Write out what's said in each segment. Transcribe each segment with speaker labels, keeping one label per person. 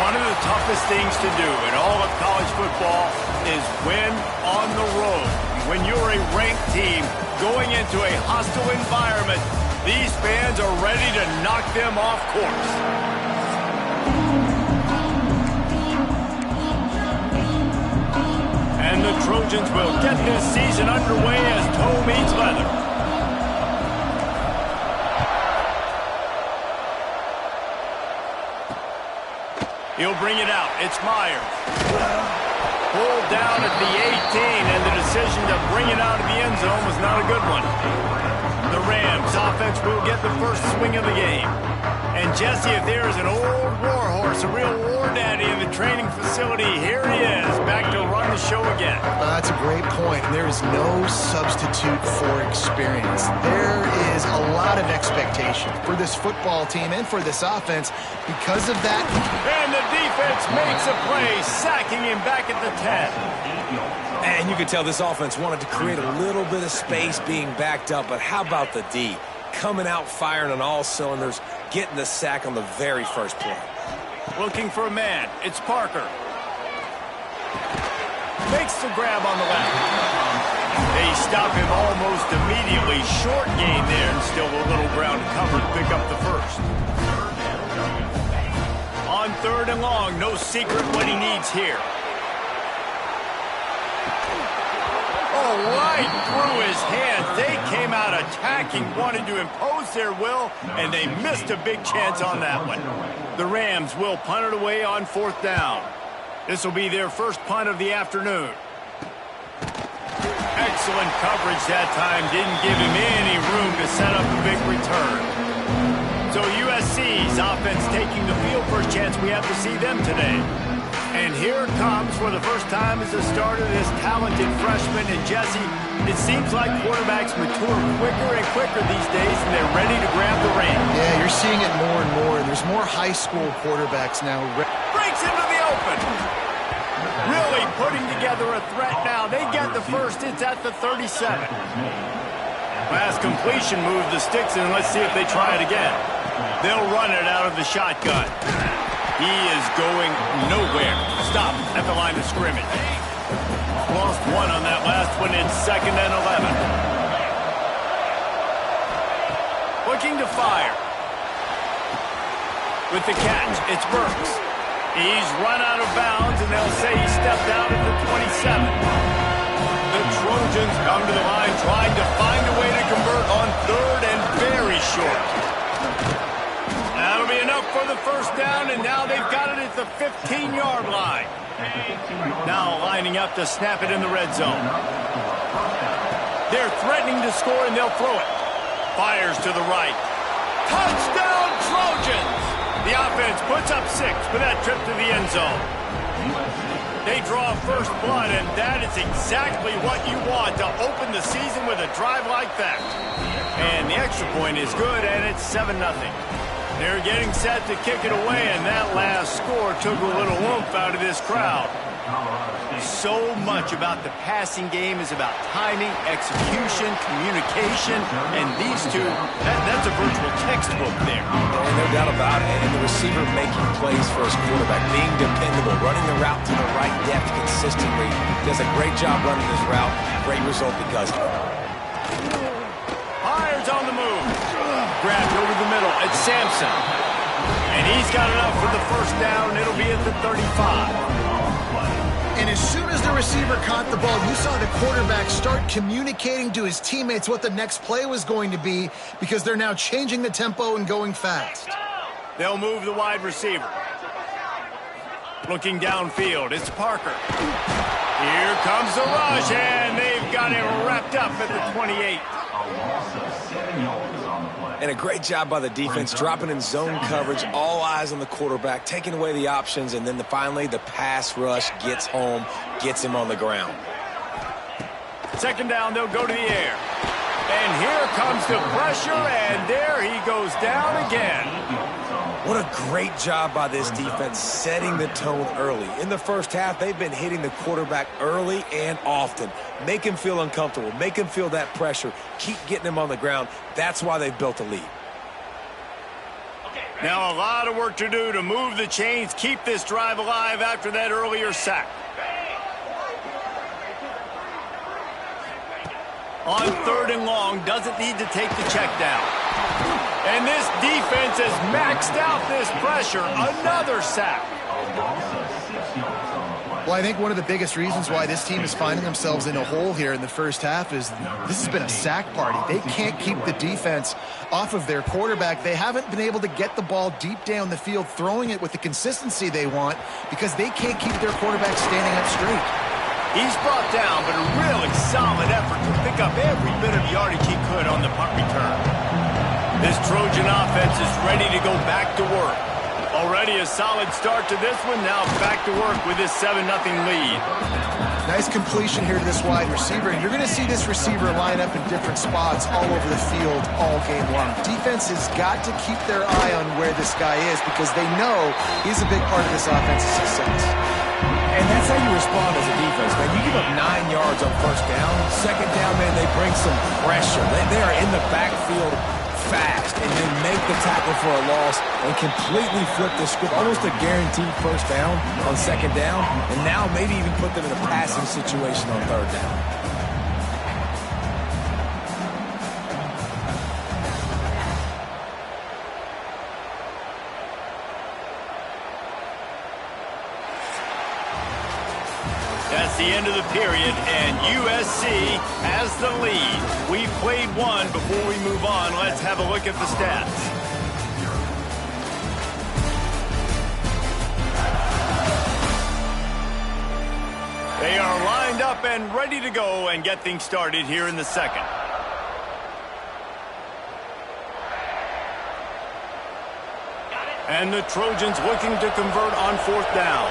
Speaker 1: One of the toughest things to do in all of college football is win on the road. When you're a ranked team going into a hostile environment, these fans are ready to knock them off course. And the Trojans will get this season underway as toe meets leather. He'll bring it out. It's Myers. Pulled down at the 18, and the decision to bring it out of the end zone was not a good one. The Rams offense will get the first swing of the game. And Jesse, if there is an old war horse, a real war daddy in the training facility, here he is, back to run the show again.
Speaker 2: That's a great point. There is no substitute for experience. There is a lot of expectation for this football team and for this offense because of that.
Speaker 1: And the defense makes a play, sacking him back at the 10.
Speaker 3: And you could tell this offense wanted to create a little bit of space being backed up, but how about the D? Coming out firing on all cylinders, getting the sack on the very first play.
Speaker 1: Looking for a man. It's Parker. Makes the grab on the left. They stop him almost immediately. Short gain there, and still a little ground to cover to pick up the first. On 3rd and long, no secret what he needs here. Oh, right through his hands. They came out attacking, wanted to impose their will, and they missed a big chance on that one. The Rams will punt it away on 4th down. This will be their first punt of the afternoon. Excellent coverage that time. Didn't give him any room to set up a big return. So USC's offense taking the field. First chance we have to see them today. And here comes for the first time as a starter this talented freshman. And Jesse, it seems like quarterbacks mature quicker and quicker these days, and they're ready to grab the reins.
Speaker 2: Yeah, you're seeing it more and more. There's more high school quarterbacks now.
Speaker 1: Breaks into the open. Really putting together a threat now. They get the first. It's at the 37. Last completion moved the sticks in. Let's see if they try it again. They'll run it out of the shotgun. He is going nowhere. Stop at the line of scrimmage. Lost one on that last one. It's 2nd and 11. Looking to fire. With the catch, it's Burks. He's run out of bounds, and they'll say he stepped out at the 27. The Trojans come to the line trying to find a way to convert on 3rd and very short. That'll be enough for the first down, and now they've got it at the 15-yard line. Now lining up to snap it in the red zone. They're threatening to score, and they'll throw it. Fires to the right. Touchdown, Trojans! The offense puts up 6 for that trip to the end zone. They draw first blood, and that is exactly what you want to open the season with a drive like that. And the extra point is good, and it's 7-0. They're getting set to kick it away, and that last score took a little oomph out of this crowd. So much about the passing game is about timing, execution, communication, and these two, that's a virtual textbook there.
Speaker 3: No doubt about it. And the receiver making plays for his quarterback, being dependable, running the route to the right depth consistently. Does a great job running this route. Great result because of it.
Speaker 1: Myers on the move. Grabbed over the middle. It's Sampson. And he's got enough for the first down. It'll be at the 35.
Speaker 2: And as soon as the receiver caught the ball, you saw the quarterback start communicating to his teammates what the next play was going to be because they're now changing the tempo and going fast.
Speaker 1: They'll move the wide receiver. Looking downfield, it's Parker. Here comes the rush, and they've got him wrapped up at the 28.
Speaker 3: And a great job by the defense, dropping in zone coverage, all eyes on the quarterback, taking away the options, and then finally the pass rush gets home, gets him on the ground.
Speaker 1: Second down, they'll go to the air. And here comes the pressure, and there he goes down again.
Speaker 3: What a great job by this defense setting the tone early. In the first half, they've been hitting the quarterback early and often. Make him feel uncomfortable. Make him feel that pressure. Keep getting him on the ground. That's why they've built a lead.
Speaker 1: Now a lot of work to do to move the chains, keep this drive alive after that earlier sack. On 3rd and long, doesn't need to take the check down. And this defense has maxed out this pressure. Another sack.
Speaker 2: Well, I think one of the biggest reasons why this team is finding themselves in a hole here in the first half is this has been a sack party. They can't keep the defense off of their quarterback. They haven't been able to get the ball deep down the field, throwing it with the consistency they want because they can't keep their quarterback standing up straight.
Speaker 1: He's brought down, but a really solid effort to pick up every bit of yardage he could on the punt return. This Trojan offense is ready to go back to work. Already a solid start to this one. Now back to work with this 7-0 lead.
Speaker 2: Nice completion here to this wide receiver. And you're going to see this receiver line up in different spots all over the field all game long. Defense has got to keep their eye on where this guy is because they know he's a big part of this offense's success.
Speaker 3: And that's how you respond as a defense, man. You give up 9 yards on 1st down. 2nd down, man, they bring some pressure. They are in the backfield fast and then make the tackle for a loss and completely flip the script. Almost a guaranteed 1st down on 2nd down, and now maybe even put them in a passing situation on 3rd down.
Speaker 1: That's the end of the period, and USC has the lead. We've played one. Before we move on, let's have a look at the stats. They are lined up and ready to go and get things started here in the second. And the Trojans looking to convert on 4th down.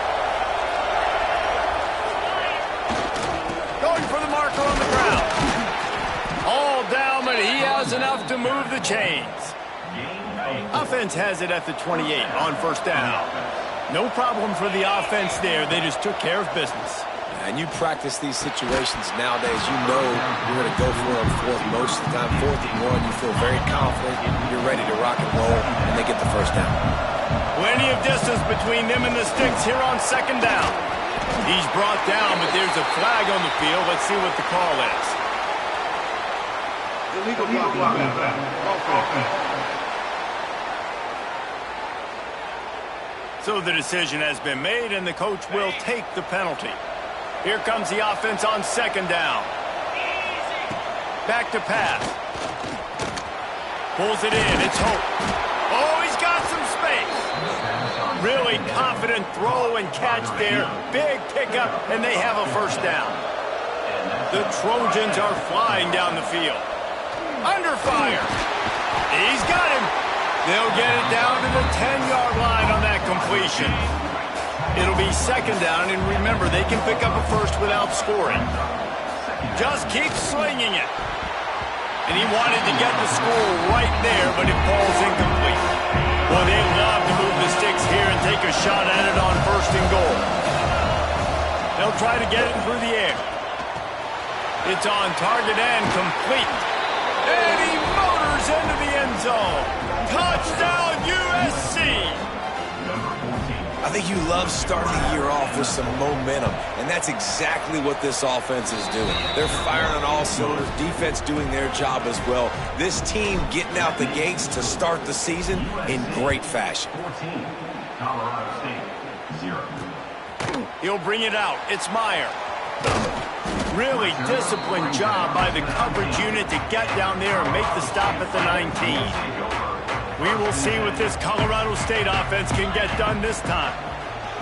Speaker 1: For the marker on the ground. All down, but he has enough to move the chains. Offense has it at the 28 on 1st down. No problem for the offense there. They just took care of business.
Speaker 3: And you practice these situations nowadays, you know you're going to go for it on 4th most of the time. 4th and 1, you feel very confident. You're ready to rock and roll, and they get the 1st down.
Speaker 1: Plenty of distance between them and the sticks here on 2nd down. He's brought down, but there's a flag on the field. Let's see what the call is. Illegal block. So the decision has been made, and the coach will take the penalty. Here comes the offense on 2nd down. Back to pass. Pulls it in. It's Hope. Oh, he's got some space. Really confident throw and catch there. Big pickup, and they have a 1st down. The Trojans are flying down the field. Under fire. He's got him. They'll get it down to the 10-yard line on that completion. It'll be 2nd down, and remember, they can pick up a 1st without scoring. Just keep slinging it. And he wanted to get the score right there, but it falls incomplete. Well, they love to move the sticks here and take a shot at it on 1st and goal. They'll try to get it through the air. It's on target and complete. And he motors into the end zone. Touchdown, USC!
Speaker 3: I think you love starting the year off with some momentum, and that's exactly what this offense is doing. They're firing on all cylinders, defense doing their job as well. This team getting out the gates to start the season in great fashion.
Speaker 4: 14, Colorado State, 0.
Speaker 1: He'll bring it out. It's Meyer. Really disciplined job by the coverage unit to get down there and make the stop at the 19. We will see what this Colorado State offense can get done this time.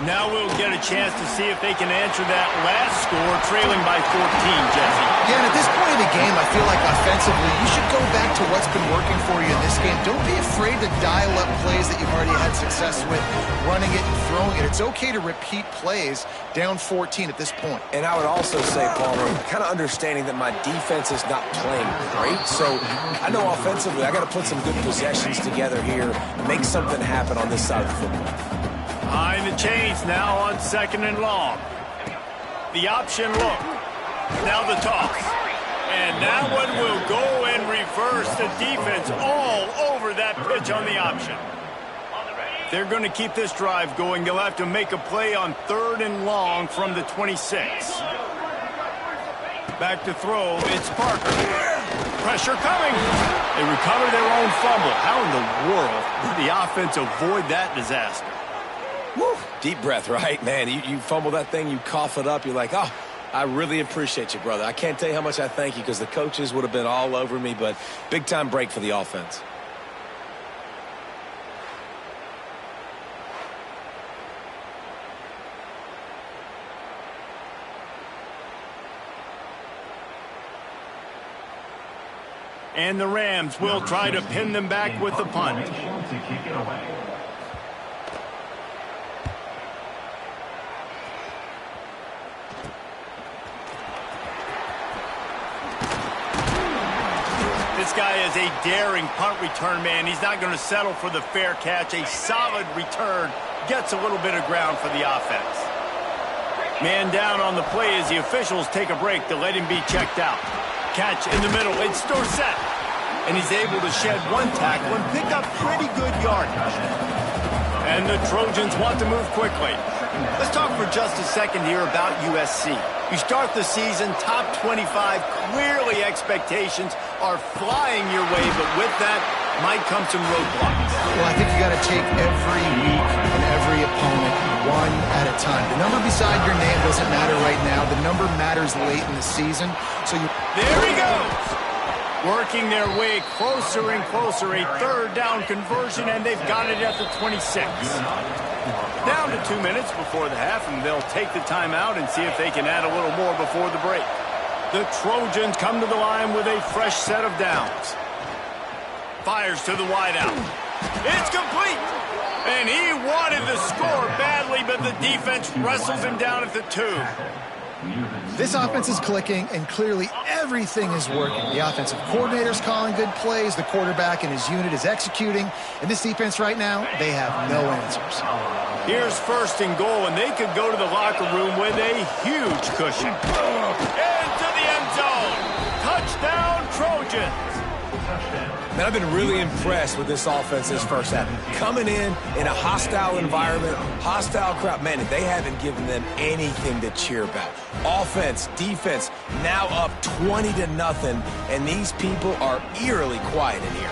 Speaker 1: Now we'll get a chance to see if they can answer that last score, trailing by 14, Jesse.
Speaker 2: Yeah, and at this point of the game, I feel like offensively, you should go back to what's been working for you in this game. Don't be afraid to dial up plays that you've already had success with, running it and throwing it. It's okay to repeat plays down 14 at this point.
Speaker 3: And I would also say, Palmer, kind of understanding that my defense is not playing great, so I know offensively I got to put some good possessions together here, make something happen on this side of the football.
Speaker 1: Behind the chains now on 2nd and long. The option look. Now the toss. And that one will go in reverse. The defense all over that pitch on the option. They're going to keep this drive going. They'll have to make a play on 3rd and long from the 26. Back to throw. It's Parker. Pressure coming. They recover their own fumble. How in the world did the offense avoid that disaster?
Speaker 3: Woo. Deep breath, right? Man, you fumble that thing, you cough it up. You're like, oh, I really appreciate you, brother. I can't tell you how much I thank you because the coaches would have been all over me, but big-time break for the offense.
Speaker 1: And the Rams will try to pin them back with the punt. This guy is a daring punt return man. He's not going to settle for the fair catch. A solid return gets a little bit of ground for the offense. Man down on the play as the officials take a break to let him be checked out. Catch in the middle. It's Dorsett. And he's able to shed one tackle and pick up pretty good yardage. And the Trojans want to move quickly. Let's talk for just a second here about USC. You start the season top 25. Clearly expectations are flying your way, but with that might come some roadblocks.
Speaker 2: Well, I think you got to take every week and every opponent one at a time. The number beside your name doesn't matter right now. The number matters late in the season. So
Speaker 1: there he goes. Working their way closer and closer. A 3rd down conversion, and they've got it at the 26. Down to 2 minutes before the half, and they'll take the timeout and see if they can add a little more before the break. The Trojans come to the line with a fresh set of downs. Fires to the wideout. It's complete. And he wanted the score badly, but the defense wrestles him down at the 2.
Speaker 2: This offense is clicking, and clearly everything is working. The offensive coordinator's calling good plays. The quarterback and his unit is executing. And this defense right now, they have no answers.
Speaker 1: Here's 1st and goal, and they could go to the locker room with a huge cushion. Into the end zone. Touchdown, Trojans.
Speaker 3: Man, I've been really impressed with this offense this first half. Coming in a hostile environment, hostile crowd, man, they haven't given them anything to cheer about. Offense, defense, now up 20-0, and these people are eerily quiet in here.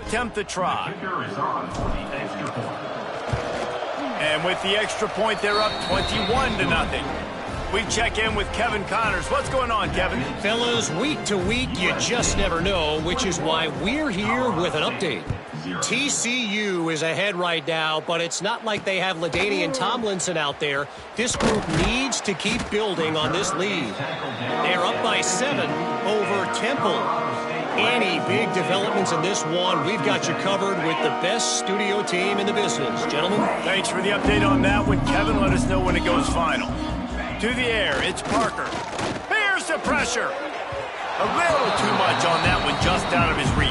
Speaker 1: Attempt the try. And with the extra point, they're up 21-0. We check in with Kevin Connors. What's going on, Kevin?
Speaker 5: Fellas, week to week, you just never know, which is why we're here with an update. TCU is ahead right now, but it's not like they have LaDainian Tomlinson out there. This group needs to keep building on this lead. They're up by 7 over Temple. Any big developments in this one, we've got you covered with the best studio team in the business. Gentlemen.
Speaker 1: Thanks for the update on that one, Kevin. Let us know when it goes final. To the air, it's Parker. Here's the pressure. A little too much on that one, just out of his reach.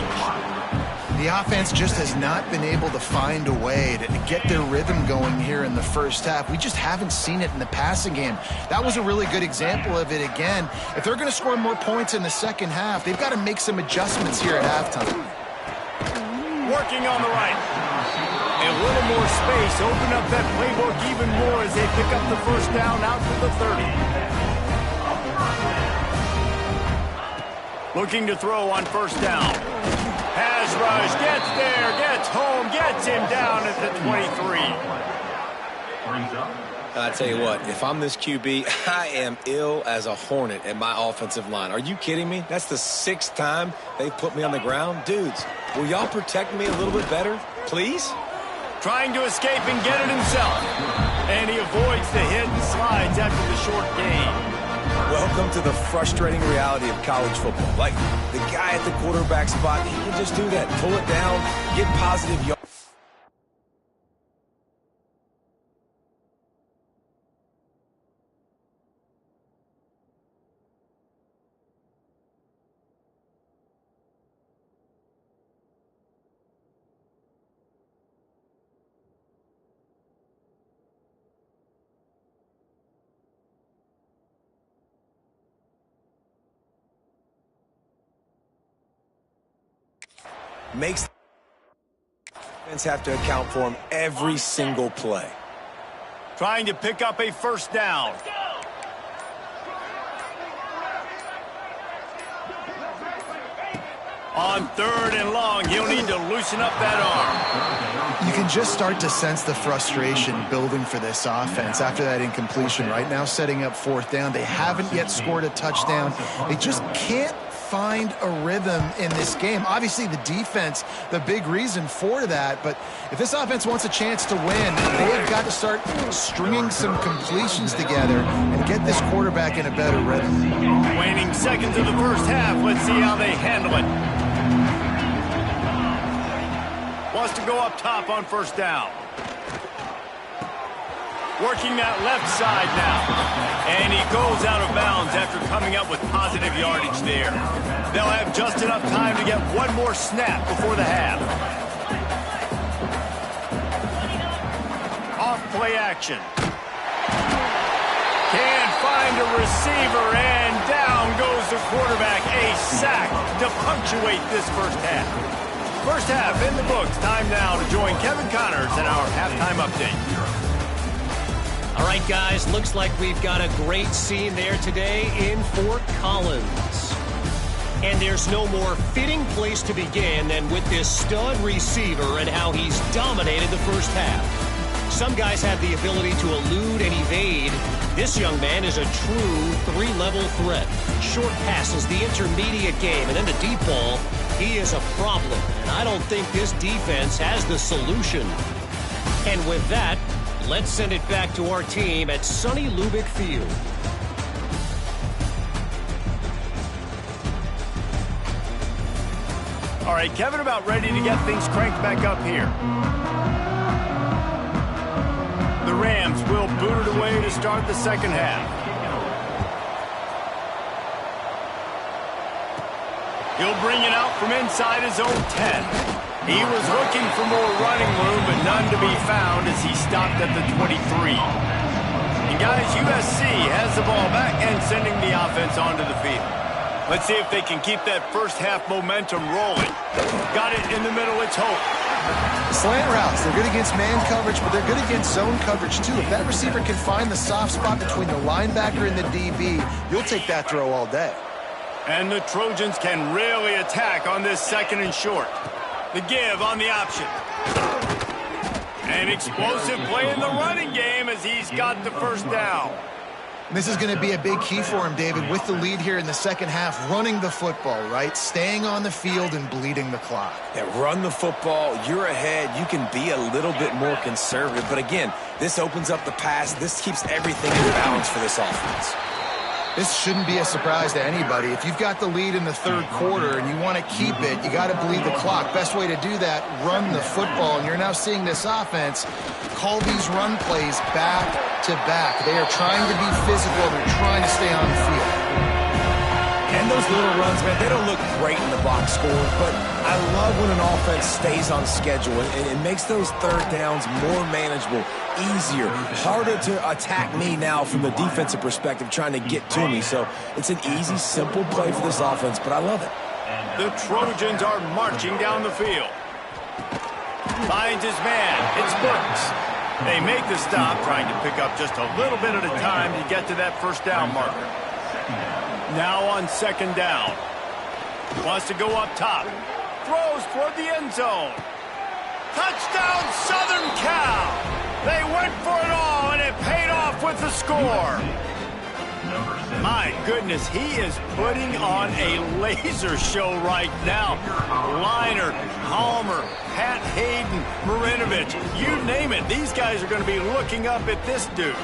Speaker 2: The offense just has not been able to find a way to get their rhythm going here in the first half. We just haven't seen it in the passing game. That was a really good example of it again. If they're going to score more points in the second half, they've got to make some adjustments here at halftime.
Speaker 1: Working on the right. A little more space. Open up that playbook even more as they pick up the first down out to the 30. Looking to throw on first down. Pass rush. Gets there. Gets home. Gets him down at the 23.
Speaker 3: I tell you what, if I'm this QB, I am ill as a hornet at my offensive line. Are you kidding me? That's the 6th time they've put me on the ground. Dudes, will y'all protect me a little bit better, please?
Speaker 1: Trying to escape and get it himself. And he avoids the hit and slides after the short gain.
Speaker 3: Welcome to the frustrating reality of college football. Like, the guy at the quarterback spot, he can just do that. Pull it down, get positive yards. Makes defense have to account for him every single play.
Speaker 1: Trying to pick up a first down. On 3rd and long, he'll need to loosen up that arm.
Speaker 2: You can just start to sense the frustration building for this offense after that incompletion. Right now, setting up 4th down. They haven't yet scored a touchdown. They just can't find a rhythm in this game. Obviously, the defense, the big reason for that, but if this offense wants a chance to win, they have got to start stringing some completions together and get this quarterback in a better rhythm.
Speaker 1: Waning seconds of the first half. Let's see how they handle it. Wants to go up top on first down. Working that left side now. And he goes out of bounds after coming up with positive yardage there. They'll have just enough time to get one more snap before the half. Off play action. Can't find a receiver, and down goes the quarterback. A sack to punctuate this first half. First half in the books. Time now to join Kevin Connors in our halftime update.
Speaker 5: All right, guys, looks like we've got a great scene there today in Fort Collins. And there's no more fitting place to begin than with this stud receiver and how he's dominated the first half. Some guys have the ability to elude and evade. This young man is a true 3-level threat. Short passes, the intermediate game, and then the deep ball. He is a problem, and I don't think this defense has the solution. And with that, let's send it back to our team at sunny Lubick Field.
Speaker 1: All right, Kevin about ready to get things cranked back up here. The Rams will boot it away to start the second half. He'll bring it out from inside his own 10. He was looking for more running room, but none to be found as he stopped at the 23. And guys, USC has the ball back and sending the offense onto the field. Let's see if they can keep that first half momentum rolling. Got it in the middle, it's Hope.
Speaker 2: Slant routes, they're good against man coverage, but they're good against zone coverage too. If that receiver can find the soft spot between the linebacker and the DB, you'll take that throw all day.
Speaker 1: And the Trojans can really attack on this 2nd and short. The give on the option. An explosive play in the running game as he's got the first down.
Speaker 2: This is going to be a big key for him, David, with the lead here in the second half, running the football, right? Staying on the field and bleeding the clock.
Speaker 3: Yeah, run the football. You're ahead. You can be a little bit more conservative. But again, this opens up the pass. This keeps everything in balance for this offense.
Speaker 2: This shouldn't be a surprise to anybody. If you've got the lead in the 3rd quarter and you want to keep it, you got to bleed the clock. Best way to do that, run the football. And you're now seeing this offense call these run plays back to back. They are trying to be physical. They're trying to stay on the field.
Speaker 3: And those little runs, man, they don't look great in the box score, but I love when an offense stays on schedule and it makes those 3rd downs more manageable, easier, harder to attack me now from the defensive perspective trying to get to me. So it's an easy, simple play for this offense, but I love it.
Speaker 1: The Trojans are marching down the field. Finds his man. It's Brooks. They make the stop, trying to pick up just a little bit at a time to get to that first down marker. Now on second down. Wants to go up top. Throws toward the end zone. Touchdown, Southern Cal! They went for it all, and it paid off with the score. My goodness, he is putting on a laser show right now. Liner, Palmer, Pat Hayden, Marinovich, you name it. These guys are going to be looking up at this dude.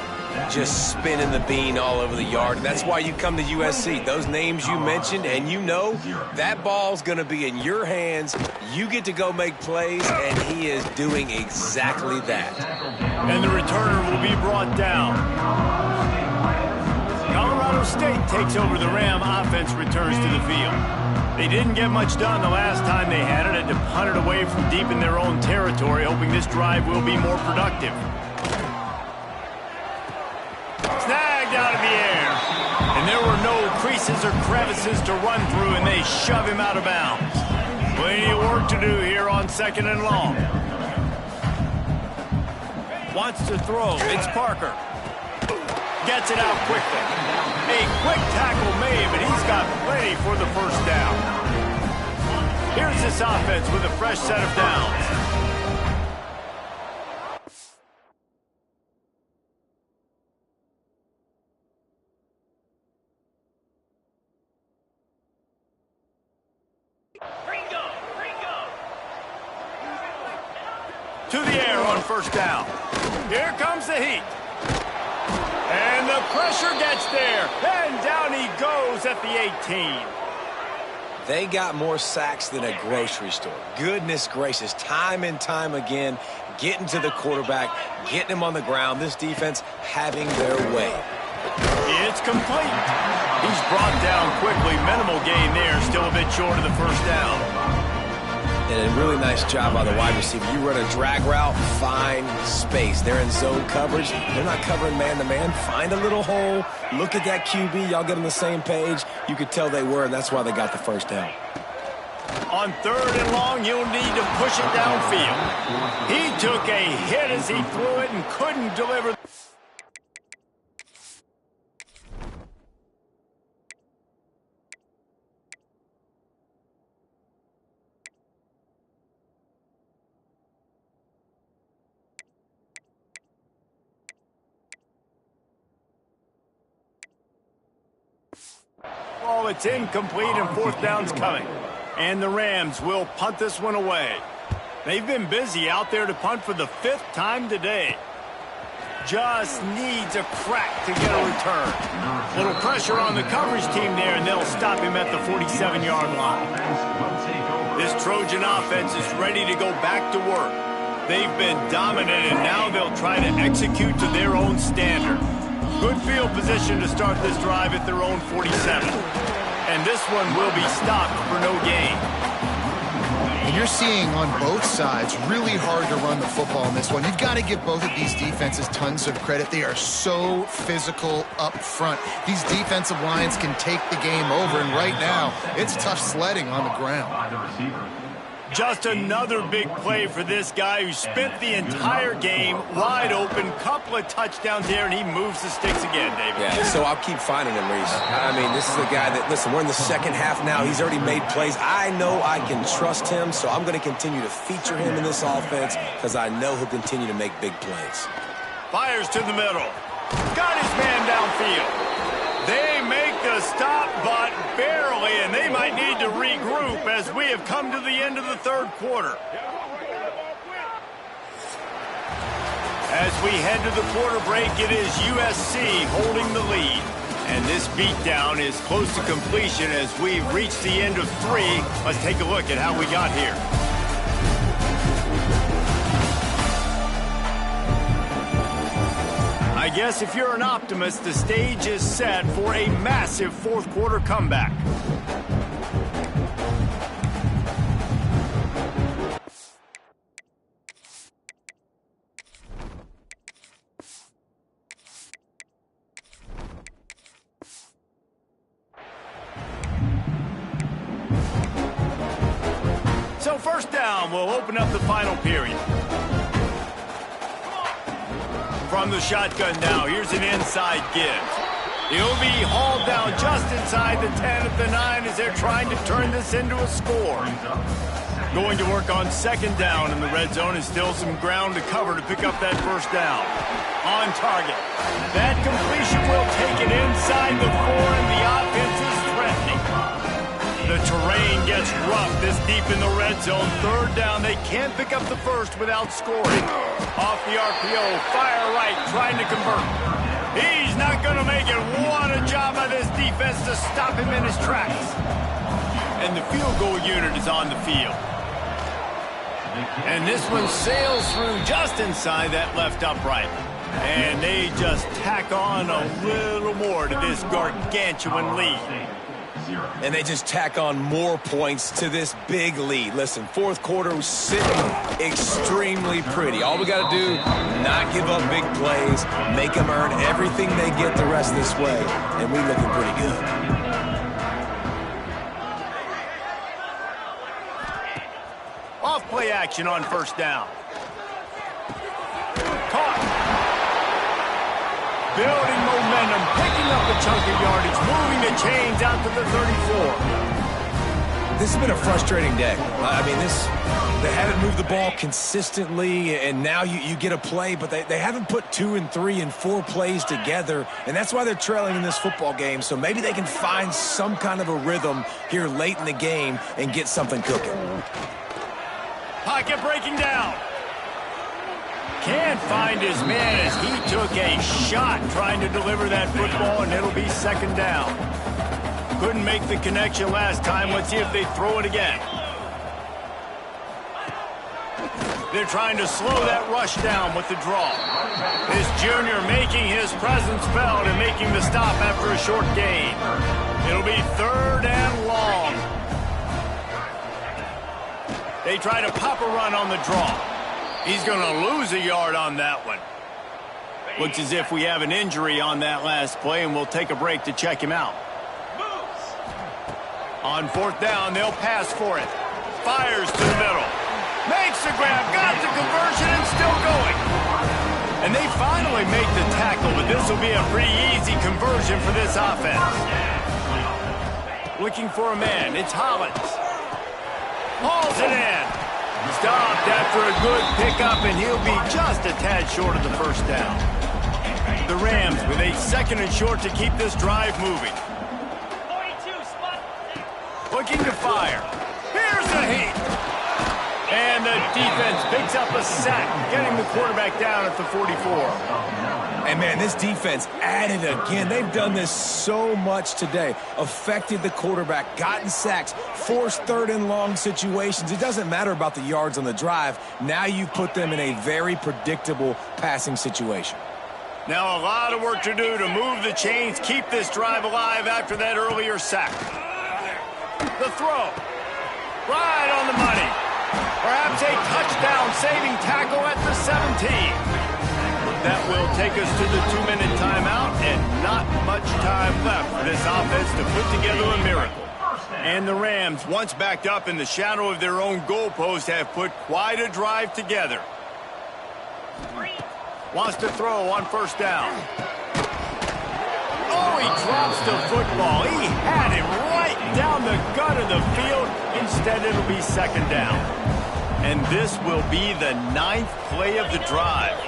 Speaker 3: Just spinning the bean all over the yard. And that's why you come to USC. Those names you mentioned, and you know that ball's going to be in your hands. You get to go make plays, and he is doing exactly that.
Speaker 1: And the returner will be brought down. Colorado State takes over the Ram. Offense returns to the field. They didn't get much done the last time they had it. Had to punt it away from deep in their own territory, hoping this drive will be more productive. Snagged out of the air. And there were no creases or crevices to run through, and they shove him out of bounds. Plenty of work to do here on second and long. Wants to throw. It's Parker. Gets it out quickly. A quick tackle made, but he's got plenty for the first down. Here's this offense with a fresh set of downs. To the air on first down. Here comes the heat. And the pressure gets there. And down he goes at the 18.
Speaker 3: They got more sacks than a grocery store. Goodness gracious, time and time again, getting to the quarterback, getting him on the ground. This defense having their way.
Speaker 1: It's complete. He's brought down quickly. Minimal gain there. Still a bit short of the first down.
Speaker 3: And a really nice job by the wide receiver. You run a drag route, find space. They're in zone coverage. They're not covering man-to-man. Find a little hole. Look at that QB. Y'all get on the same page. You could tell they were, and that's why they got the first down.
Speaker 1: On third and long, you'll need to push it downfield. He took a hit as he threw it and couldn't deliver. Oh, it's incomplete and fourth down's coming. And the Rams will punt this one away. They've been busy out there to punt for the 5th time today. Just needs a crack to get a return. Little pressure on the coverage team there, and they'll stop him at the 47-yard line. This Trojan offense is ready to go back to work. They've been dominant, and now they'll try to execute to their own standard. Good field position to start this drive at their own 47. And this one will be stopped for no gain.
Speaker 2: And you're seeing on both sides really hard to run the football in this one. You've got to give both of these defenses tons of credit. They are so physical up front. These defensive lines can take the game over, and right now it's tough sledding on the ground.
Speaker 1: Just another big play for this guy who spent the entire game wide open. Couple of touchdowns there, and he moves the sticks again, David.
Speaker 3: Yeah, so I'll keep finding him, Reese. I mean, this is a guy that, listen, we're in the second half now. He's already made plays. I know I can trust him, so I'm going to continue to feature him in this offense because I know he'll continue to make big plays.
Speaker 1: Fires to the middle. Got his man downfield. They make the stop, but barely, and they might need to regroup as we have come to the end of the third quarter. As we head to the quarter break, it is USC holding the lead. And this beatdown is close to completion as we've reached the end of 3. Let's take a look at how we got here. I guess if you're an optimist, the stage is set for a massive fourth quarter comeback. So first down will open up the final period. From the shotgun now, here's an inside give. He'll be hauled down just inside the 10 at the 9 as they're trying to turn this into a score. Going to work on second down in the red zone, and still some ground to cover to pick up that first down. On target. That completion will take it inside the 4, and the offense is threatening. The terrain gets rough this deep in the red zone. Third down, they can't pick up the first without scoring. Off the RPO, fire right, trying to convert. He's not going to make it. What a job by this defense to stop him in his tracks. And the field goal unit is on the field. And this one sails through just inside that left upright. And they just tack on a little more to this gargantuan lead.
Speaker 3: And they just tack on more points to this big lead. Listen, fourth quarter was sitting extremely pretty. All we got to do, not give up big plays, make them earn everything they get the rest of this way, and we're looking pretty good.
Speaker 1: Off play action on first down. Caught. Building momentum, picking up a chunk of yardage, moving the chains out to the 34.
Speaker 3: This has been a frustrating day. I mean, they haven't moved the ball consistently, and now you get a play, but they haven't put 2 and 3 and 4 plays together, and that's why they're trailing in this football game. So maybe they can find some kind of a rhythm here late in the game and get something cooking.
Speaker 1: Pocket breaking down. Can't find his man as he took a shot trying to deliver that football, and it'll be second down. Couldn't make the connection last time. Let's see if they throw it again. They're trying to slow that rush down with the draw. This junior making his presence felt and making the stop after a short gain. It'll be third and long. They try to pop a run on the draw. He's going to lose a yard on that one. Looks as if we have an injury on that last play, and we'll take a break to check him out. On fourth down, they'll pass for it. Fires to the middle. Makes the grab, got the conversion, and still going. And they finally make the tackle, but this will be a pretty easy conversion for this offense. Looking for a man, it's Hollins. Hauls it in. Stopped after a good pickup, and he'll be just a tad short of the first down. The Rams with a second and short to keep this drive moving. Looking to fire. Here's the heat. And the defense picks up a sack, getting the quarterback down at the 44.
Speaker 3: And, man, this defense added again. They've done this so much today. Affected the quarterback, gotten sacks, forced third and long situations. It doesn't matter about the yards on the drive. Now you've put them in a very predictable passing situation.
Speaker 1: Now a lot of work to do to move the chains, keep this drive alive after that earlier sack. The throw. Right on the money. Perhaps a touchdown-saving tackle at the 17. That will take us to the 2-minute timeout, and not much time left for this offense to put together a miracle. And the Rams, once backed up in the shadow of their own goalpost, have put quite a drive together. Wants to throw on first down. Oh, he drops the football. He had it right down the gut of the field. Instead, it'll be second down. And this will be the 9th play of the drive.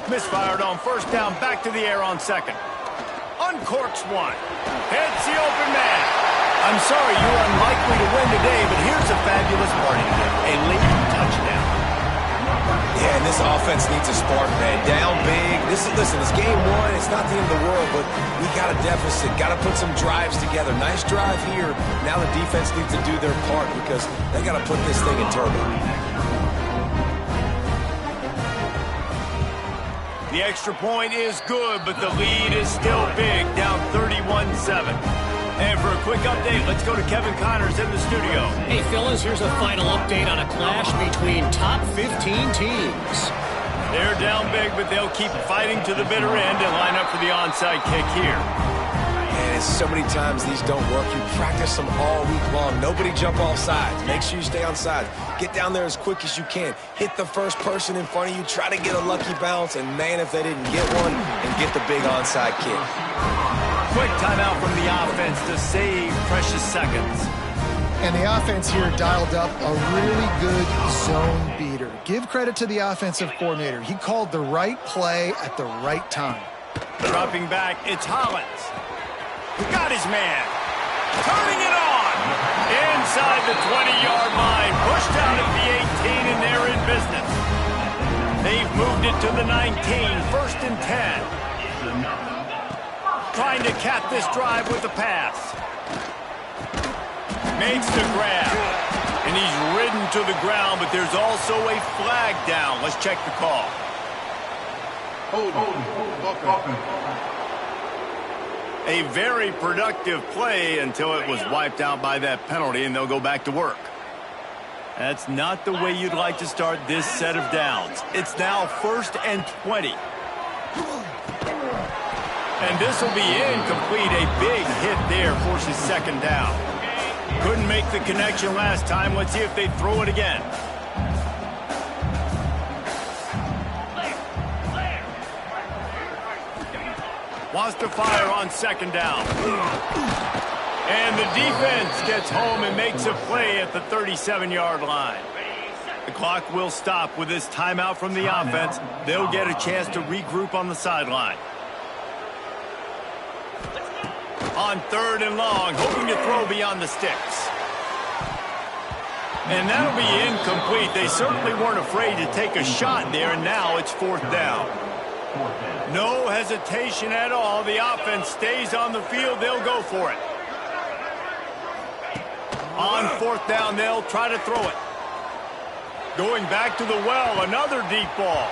Speaker 1: Misfired on first down, back to the air on second. Uncorks one. Hits the open man. I'm sorry, you're unlikely to win today, but here's a fabulous party today. A late touchdown.
Speaker 3: Yeah, and this offense needs a spark, man. Down big. Listen, it's game one. It's not the end of the world, but we got a deficit. Got to put some drives together. Nice drive here. Now the defense needs to do their part because they got to put this thing in turbo.
Speaker 1: The extra point is good, but the lead is still big, down 31-7. And for a quick update, let's go to Kevin Connors in the studio.
Speaker 5: Hey, fellas, here's a final update on a clash between top 15 teams.
Speaker 1: They're down big, but they'll keep fighting to the bitter end and line up for the onside kick here.
Speaker 3: And guys, so many times these don't work. You practice them all week long. Nobody jump off sides. Make sure you stay on sides. Get down there as quick as you can. Hit the first person in front of you. Try to get a lucky bounce. And, man, if they didn't get one, and get the big onside kick.
Speaker 1: Quick timeout from the offense to save precious seconds.
Speaker 2: And the offense here dialed up a really good zone beater. Give credit to the offensive coordinator. He called the right play at the right time.
Speaker 1: Dropping back, it's Hollins. Got his man. Turning it on. Inside the 20-yard line. Pushed out at the 18, and they're in business. They've moved it to the 19, 1st and 10. Trying to cap this drive with the pass. Makes the grab. And he's ridden to the ground, but there's also a flag down. Let's check the call. A very productive play until it was wiped out by that penalty, and they'll go back to work. That's not the way you'd like to start this set of downs. It's now 1st and 20. And this will be incomplete. A big hit there forces 2nd down. Couldn't make the connection last time. Let's see if they throw it again. Wants to fire on 2nd down. And the defense gets home and makes a play at the 37-yard line. The clock will stop with this timeout from the offense. They'll get a chance to regroup on the sideline. On 3rd and long, hoping to throw beyond the sticks. And that'll be incomplete. They certainly weren't afraid to take a shot there, and now it's 4th down. No hesitation at all. The offense stays on the field. They'll go for it. On 4th down, they'll try to throw it. Going back to the well, another deep ball.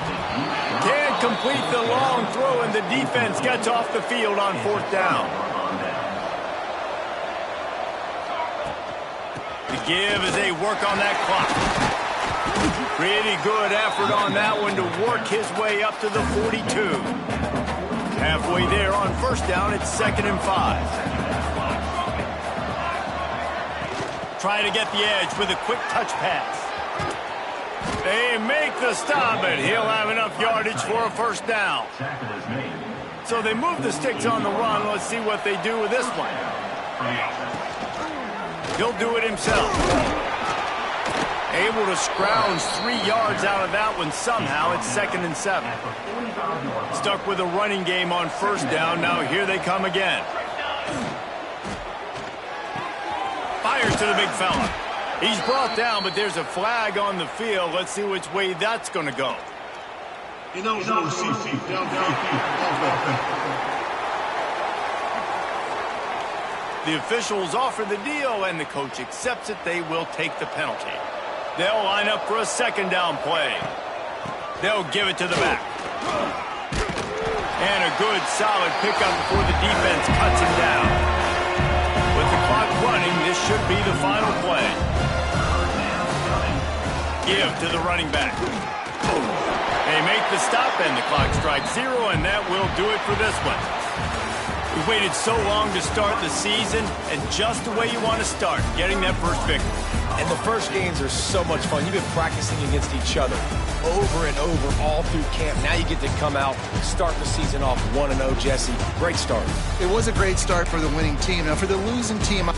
Speaker 1: Can't complete the long throw, and the defense gets off the field on 4th down. The give as they work on that clock. Pretty good effort on that one to work his way up to the 42. Halfway there on 1st down, it's 2nd and 5. Try to get the edge with a quick touch pass. They make the stop, but he'll have enough yardage for a 1st down. So they move the sticks on the run. Let's see what they do with this one. He'll do it himself. Able to scrounge 3 yards out of that one somehow. It's 2nd and 7. Stuck with a running game on 1st down. Now here they come again. Fires to the big fella. He's brought down, but there's a flag on the field. Let's see which way that's going to go. The officials offer the deal, and the coach accepts it. They will take the penalty. They'll line up for a 2nd down play. They'll give it to the back. And a good, solid pickup before the defense cuts him down. With the clock running, this should be the final play. Give to the running back. They make the stop, and the clock strikes 0, and that will do it for this one. We've waited so long to start the season, and just the way you want to start, getting that first victory.
Speaker 3: And the first games are so much fun. You've been practicing against each other over and over all through camp. Now you get to come out, start the season off 1-0, Jesse. Great start.
Speaker 2: It was a great start for the winning team. Now, for the losing team,